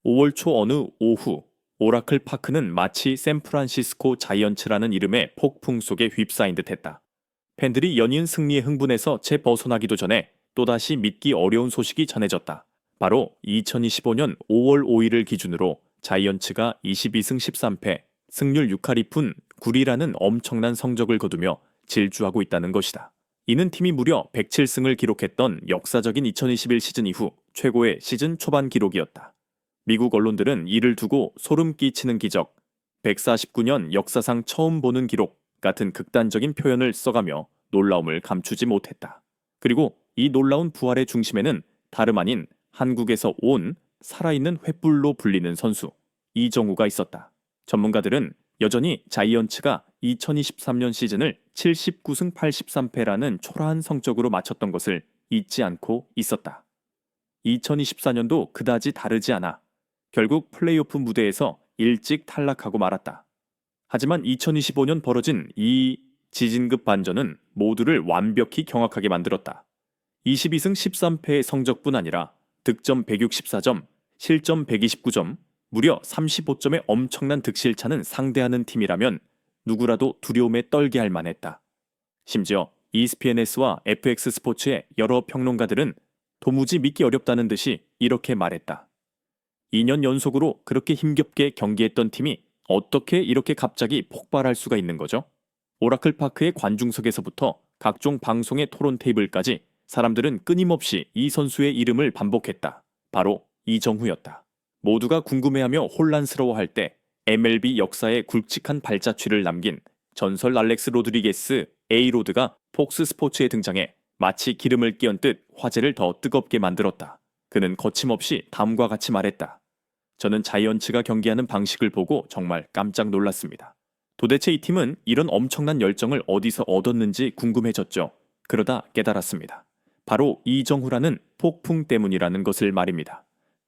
5월 초 어느 오후, 오라클 파크는 마치 샌프란시스코 자이언츠라는 이름의 폭풍 속에 휩싸인 듯했다. 팬들이 연이은 승리에 흥분해서 재벗어나기도 전에 또다시 믿기 어려운 소식이 전해졌다. 바로 2025년 5월 5일을 기준으로 자이언츠가 22승 13패, 승률 6할이 푼 9리라는 엄청난 성적을 거두며 질주하고 있다는 것이다. 이는 팀이 무려 107승을 기록했던 역사적인 2021 시즌 이후 최고의 시즌 초반 기록이었다. 미국 언론들은 이를 두고 소름 끼치는 기적, 149년 역사상 처음 보는 기록 같은 극단적인 표현을 써가며 놀라움을 감추지 못했다. 그리고 이 놀라운 부활의 중심에는 다름 아닌 한국에서 온 살아있는 횃불로 불리는 선수 이정우가 있었다. 전문가들은 여전히 자이언츠가 2023년 시즌을 79승 83패라는 초라한 성적으로 마쳤던 것을 잊지 않고 있었다. 2024년도 그다지 다르지 않아 결국 플레이오프 무대에서 일찍 탈락하고 말았다. 하지만 2025년 벌어진 이 지진급 반전은 모두를 완벽히 경악하게 만들었다. 22승 13패의 성적뿐 아니라 득점 164점, 실점 129점, 무려 35점의 엄청난 득실차는 상대하는 팀이라면 누구라도 두려움에 떨게 할 만했다. 심지어 ESPNS와 FX 스포츠의 여러 평론가들은 도무지 믿기 어렵다는 듯이 이렇게 말했다. 2년 연속으로 그렇게 힘겹게 경기했던 팀이 어떻게 이렇게 갑자기 폭발할 수가 있는 거죠? 오라클 파크의 관중석에서부터 각종 방송의 토론 테이블까지 사람들은 끊임없이 이 선수의 이름을 반복했다. 바로 이정후였다. 모두가 궁금해하며 혼란스러워할 때 MLB 역사에 굵직한 발자취를 남긴 전설 알렉스 로드리게스 A로드가 폭스 스포츠에 등장해 마치 기름을 끼얹 듯 화제를 더 뜨겁게 만들었다. 그는 거침없이 다음과 같이 말했다. 저는 자이언츠가 경기하는 방식을 보고 정말 깜짝 놀랐습니다. 도대체 이 팀은 이런 엄청난 열정을 어디서 얻었는지 궁금해졌죠. 그러다 깨달았습니다. 바로 이정후라는 폭풍 때문이라는 것을 말입니다.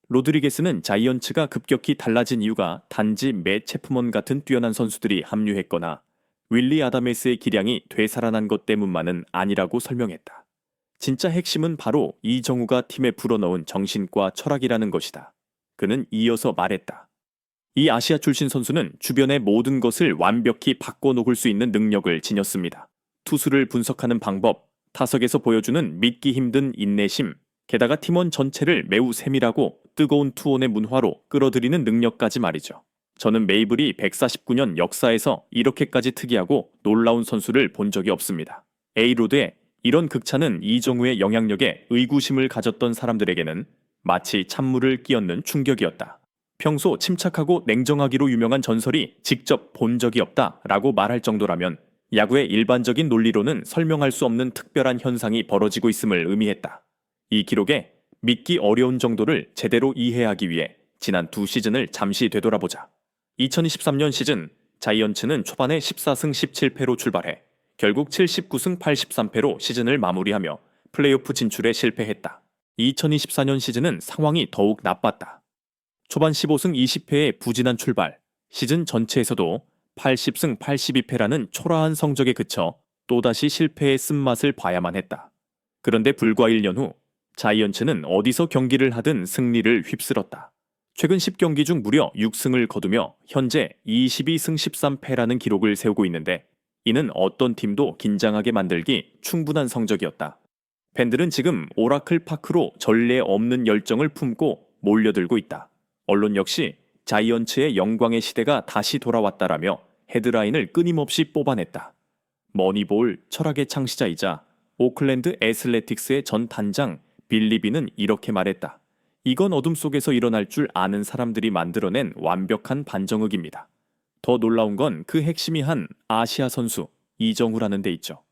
로드리게스는 자이언츠가 급격히 달라진 이유가 단지 맷 체프먼 같은 뛰어난 선수들이 합류했거나 윌리 아다메스의 기량이 되살아난 것 때문만은 아니라고 설명했다. 진짜 핵심은 바로 이정후가 팀에 불어넣은 정신과 철학이라는 것이다. 그는 이어서 말했다. 이 아시아 출신 선수는 주변의 모든 것을 완벽히 바꿔놓을 수 있는 능력을 지녔습니다. 투수를 분석하는 방법, 타석에서 보여주는 믿기 힘든 인내심, 게다가 팀원 전체를 매우 세밀하고 뜨거운 투혼의 문화로 끌어들이는 능력까지 말이죠. 저는 메이블이 149년 역사에서 이렇게까지 특이하고 놀라운 선수를 본 적이 없습니다. A로드의 이런 극찬은 이정후의 영향력에 의구심을 가졌던 사람들에게는 마치 찬물을 끼얹는 충격이었다. 평소 침착하고 냉정하기로 유명한 전설이 직접 본 적이 없다라고 말할 정도라면 야구의 일반적인 논리로는 설명할 수 없는 특별한 현상이 벌어지고 있음을 의미했다. 이 기록에 믿기 어려운 정도를 제대로 이해하기 위해 지난 두 시즌을 잠시 되돌아보자. 2023년 시즌 자이언츠는 초반에 14승 17패로 출발해 결국 79승 83패로 시즌을 마무리하며 플레이오프 진출에 실패했다. 2024년 시즌은 상황이 더욱 나빴다. 초반 15승 20패의 부진한 출발, 시즌 전체에서도 80승 82패라는 초라한 성적에 그쳐 또다시 실패의 쓴맛을 봐야만 했다. 그런데 불과 1년 후 자이언츠는 어디서 경기를 하든 승리를 휩쓸었다. 최근 10경기 중 무려 6승을 거두며 현재 22승 13패라는 기록을 세우고 있는데 이는 어떤 팀도 긴장하게 만들기 충분한 성적이었다. 팬들은 지금 오라클 파크로 전례 없는 열정을 품고 몰려들고 있다. 언론 역시 자이언츠의 영광의 시대가 다시 돌아왔다라며 헤드라인을 끊임없이 뽑아냈다. 머니볼 철학의 창시자이자 오클랜드 애슬레틱스의 전 단장 빌리비는 이렇게 말했다. 이건 어둠 속에서 일어날 줄 아는 사람들이 만들어낸 완벽한 반정극입니다. 더 놀라운 건 그 핵심이 한 아시아 선수 이정후라는 데 있죠.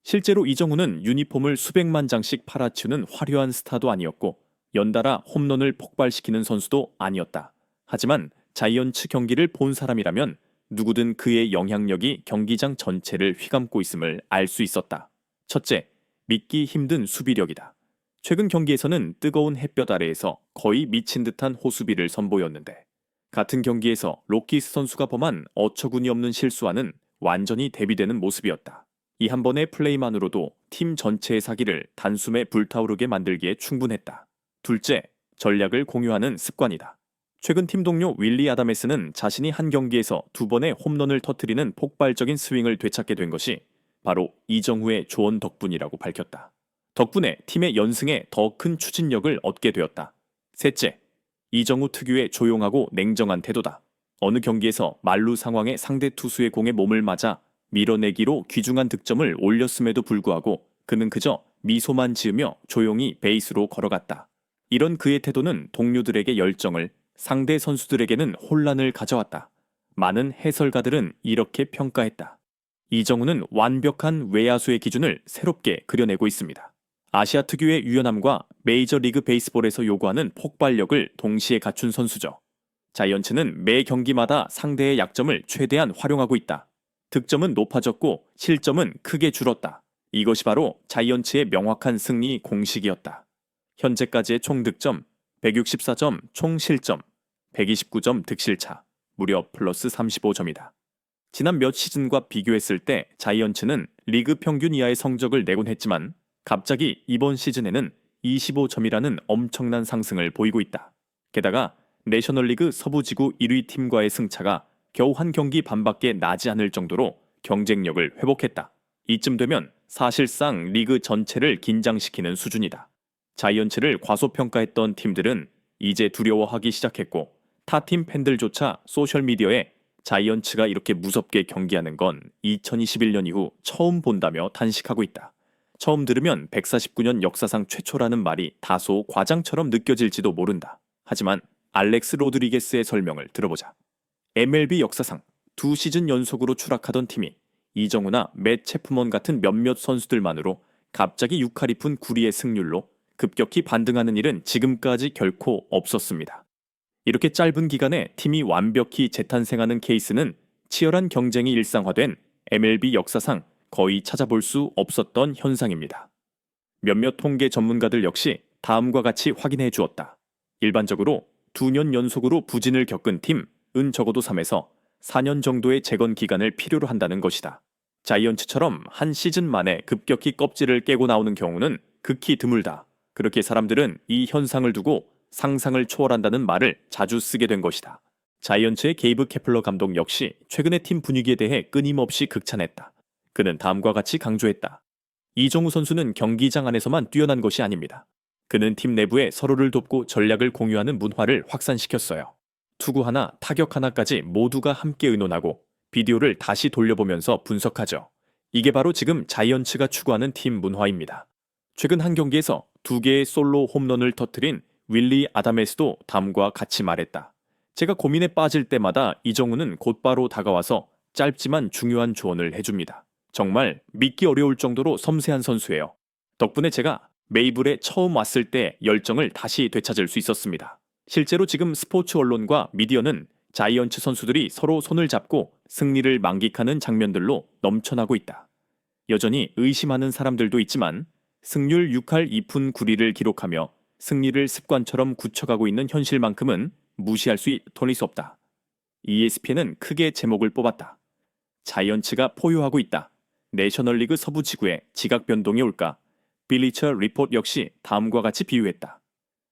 실제로 이정후는 유니폼을 수백만 장씩 팔아치우는 화려한 스타도 아니었고 연달아 홈런을 폭발시키는 선수도 아니었다. 하지만 자이언츠 경기를 본 사람이라면 누구든 그의 영향력이 경기장 전체를 휘감고 있음을 알 수 있었다. 첫째, 믿기 힘든 수비력이다. 최근 경기에서는 뜨거운 햇볕 아래에서 거의 미친 듯한 호수비를 선보였는데 같은 경기에서 로키스 선수가 범한 어처구니 없는 실수와는 완전히 대비되는 모습이었다. 이 한 번의 플레이만으로도 팀 전체의 사기를 단숨에 불타오르게 만들기에 충분했다. 둘째, 전략을 공유하는 습관이다. 최근 팀 동료 윌리 아담에스는 자신이 한 경기에서 2번의 홈런을 터뜨리는 폭발적인 스윙을 되찾게 된 것이 바로 이정후의 조언 덕분이라고 밝혔다. 덕분에 팀의 연승에 더 큰 추진력을 얻게 되었다. 셋째, 이정후 특유의 조용하고 냉정한 태도다. 어느 경기에서 만루 상황에 상대 투수의 공에 몸을 맞아 밀어내기로 귀중한 득점을 올렸음에도 불구하고 그는 그저 미소만 지으며 조용히 베이스로 걸어갔다. 이런 그의 태도는 동료들에게 열정을, 상대 선수들에게는 혼란을 가져왔다. 많은 해설가들은 이렇게 평가했다. 이정후는 완벽한 외야수의 기준을 새롭게 그려내고 있습니다. 아시아 특유의 유연함과 메이저리그 베이스볼에서 요구하는 폭발력을 동시에 갖춘 선수죠. 자이언츠는 매 경기마다 상대의 약점을 최대한 활용하고 있다. 득점은 높아졌고 실점은 크게 줄었다. 이것이 바로 자이언츠의 명확한 승리 공식이었다. 현재까지의 총 득점 164점, 총 실점 129점 득실차, 무려 플러스 35점이다. 지난 몇 시즌과 비교했을 때 자이언츠는 리그 평균 이하의 성적을 내곤 했지만 갑자기 이번 시즌에는 25점이라는 엄청난 상승을 보이고 있다. 게다가 내셔널리그 서부지구 1위 팀과의 승차가 겨우 한 경기 반밖에 나지 않을 정도로 경쟁력을 회복했다. 이쯤 되면 사실상 리그 전체를 긴장시키는 수준이다. 자이언츠를 과소평가했던 팀들은 이제 두려워하기 시작했고 타팀 팬들조차 소셜미디어에 자이언츠가 이렇게 무섭게 경기하는 건 2021년 이후 처음 본다며 탄식하고 있다. 처음 들으면 149년 역사상 최초라는 말이 다소 과장처럼 느껴질지도 모른다. 하지만 알렉스 로드리게스의 설명을 들어보자. MLB 역사상 2시즌 연속으로 추락하던 팀이 이정후나 맷 체프먼 같은 몇몇 선수들만으로 갑자기 6할 2푼 9리의 승률로 급격히 반등하는 일은 지금까지 결코 없었습니다. 이렇게 짧은 기간에 팀이 완벽히 재탄생하는 케이스는 치열한 경쟁이 일상화된 MLB 역사상 거의 찾아볼 수 없었던 현상입니다. 몇몇 통계 전문가들 역시 다음과 같이 확인해 주었다. 일반적으로 2년 연속으로 부진을 겪은 팀은 적어도 3에서 4년 정도의 재건 기간을 필요로 한다는 것이다. 자이언츠처럼 한 시즌 만에 급격히 껍질을 깨고 나오는 경우는 극히 드물다. 그렇게 사람들은 이 현상을 두고 상상을 초월한다는 말을 자주 쓰게 된 것이다. 자이언츠의 게이브 케플러 감독 역시 최근의 팀 분위기에 대해 끊임없이 극찬했다. 그는 다음과 같이 강조했다. 이정후 선수는 경기장 안에서만 뛰어난 것이 아닙니다. 그는 팀 내부에 서로를 돕고 전략을 공유하는 문화를 확산시켰어요. 투구 하나, 타격 하나까지 모두가 함께 의논하고 비디오를 다시 돌려보면서 분석하죠. 이게 바로 지금 자이언츠가 추구하는 팀 문화입니다. 최근 한 경기에서 2개의 솔로 홈런을 터뜨린 윌리 아담에스도 다음과 같이 말했다. 제가 고민에 빠질 때마다 이정후는 곧바로 다가와서 짧지만 중요한 조언을 해줍니다. 정말 믿기 어려울 정도로 섬세한 선수예요. 덕분에 제가 메이블에 처음 왔을 때 열정을 다시 되찾을 수 있었습니다. 실제로 지금 스포츠 언론과 미디어는 자이언츠 선수들이 서로 손을 잡고 승리를 만끽하는 장면들로 넘쳐나고 있다. 여전히 의심하는 사람들도 있지만 승률 6할 2푼 9리를 기록하며 승리를 습관처럼 굳혀가고 있는 현실만큼은 무시할 수 없다. ESPN은 크게 제목을 뽑았다. 자이언츠가 포효하고 있다. 내셔널리그 서부 지구에 지각 변동이 올까? 빌리처 리포트 역시 다음과 같이 비유했다.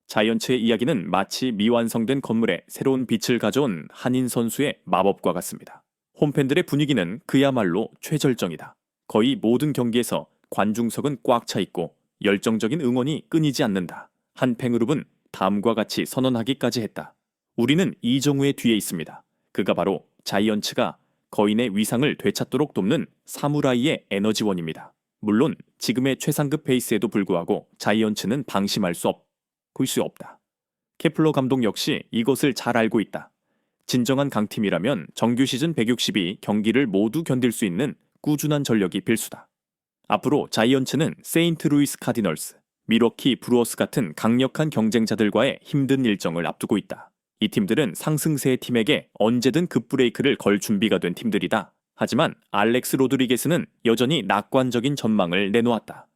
자이언츠의 이야기는 마치 미완성된 건물에 새로운 빛을 가져온 한인 선수의 마법과 같습니다. 홈팬들의 분위기는 그야말로 최절정이다. 거의 모든 경기에서 관중석은 꽉 차 있고 열정적인 응원이 끊이지 않는다. 한 팬그룹은 다음과 같이 선언하기까지 했다. 우리는 이정후의 뒤에 있습니다. 그가 바로 자이언츠가 거인의 위상을 되찾도록 돕는 사무라이의 에너지원입니다. 물론 지금의 최상급 페이스에도 불구하고 자이언츠는 방심할 수 없다. 케플러 감독 역시 이것을 잘 알고 있다. 진정한 강팀이라면 정규 시즌 162 경기를 모두 견딜 수 있는 꾸준한 전력이 필수다. 앞으로 자이언츠는 세인트루이스 카디널스, 밀워키 브루어스 같은 강력한 경쟁자들과의 힘든 일정을 앞두고 있다. 이 팀들은 상승세의 팀에게 언제든 급브레이크를 걸 준비가 된 팀들이다. 하지만 알렉스 로드리게스는 여전히 낙관적인 전망을 내놓았다.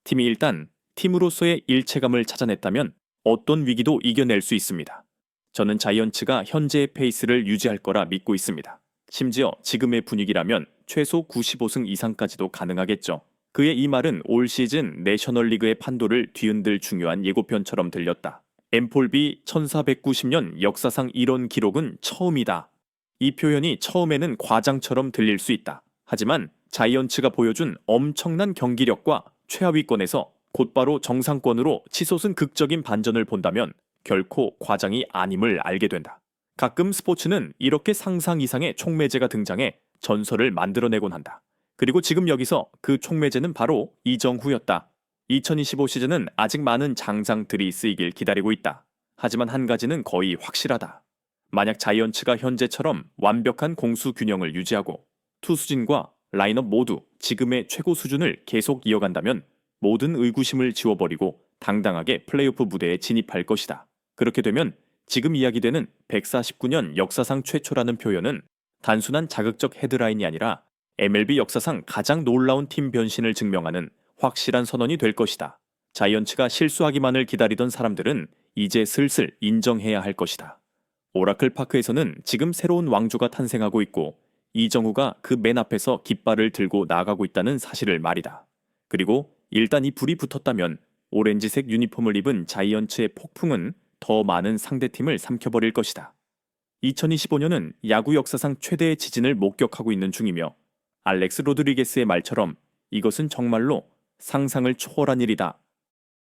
팀이 일단 팀으로서의 일체감을 찾아냈다면 어떤 위기도 이겨낼 수 있습니다. 저는 자이언츠가 현재의 페이스를 유지할 거라 믿고 있습니다. 심지어 지금의 분위기라면 최소 95승 이상까지도 가능하겠죠. 그의 이 말은 올 시즌 내셔널리그의 판도를 뒤흔들 중요한 예고편처럼 들렸다. 엠폴비 1490년 역사상 이런 기록은 처음이다. 이 표현이 처음에는 과장처럼 들릴 수 있다. 하지만 자이언츠가 보여준 엄청난 경기력과 최하위권에서 곧바로 정상권으로 치솟은 극적인 반전을 본다면 결코 과장이 아님을 알게 된다. 가끔 스포츠는 이렇게 상상 이상의 촉매제가 등장해 전설을 만들어내곤 한다. 그리고 지금 여기서 그 촉매제는 바로 이정후였다. 2025 시즌은 아직 많은 장장들이 쓰이길 기다리고 있다. 하지만 한 가지는 거의 확실하다. 만약 자이언츠가 현재처럼 완벽한 공수 균형을 유지하고 투수진과 라인업 모두 지금의 최고 수준을 계속 이어간다면 모든 의구심을 지워버리고 당당하게 플레이오프 무대에 진입할 것이다. 그렇게 되면 지금 이야기되는 149년 역사상 최초라는 표현은 단순한 자극적 헤드라인이 아니라 MLB 역사상 가장 놀라운 팀 변신을 증명하는 확실한 선언이 될 것이다. 자이언츠가 실수하기만을 기다리던 사람들은 이제 슬슬 인정해야 할 것이다. 오라클 파크에서는 지금 새로운 왕조가 탄생하고 있고 이정후가 그 맨 앞에서 깃발을 들고 나아가고 있다는 사실을 말이다. 그리고 일단 이 불이 붙었다면 오렌지색 유니폼을 입은 자이언츠의 폭풍은 더 많은 상대팀을 삼켜버릴 것이다. 2025년은 야구 역사상 최대의 지진을 목격하고 있는 중이며 알렉스 로드리게스의 말처럼 이것은 정말로 상상을 초월한 일이다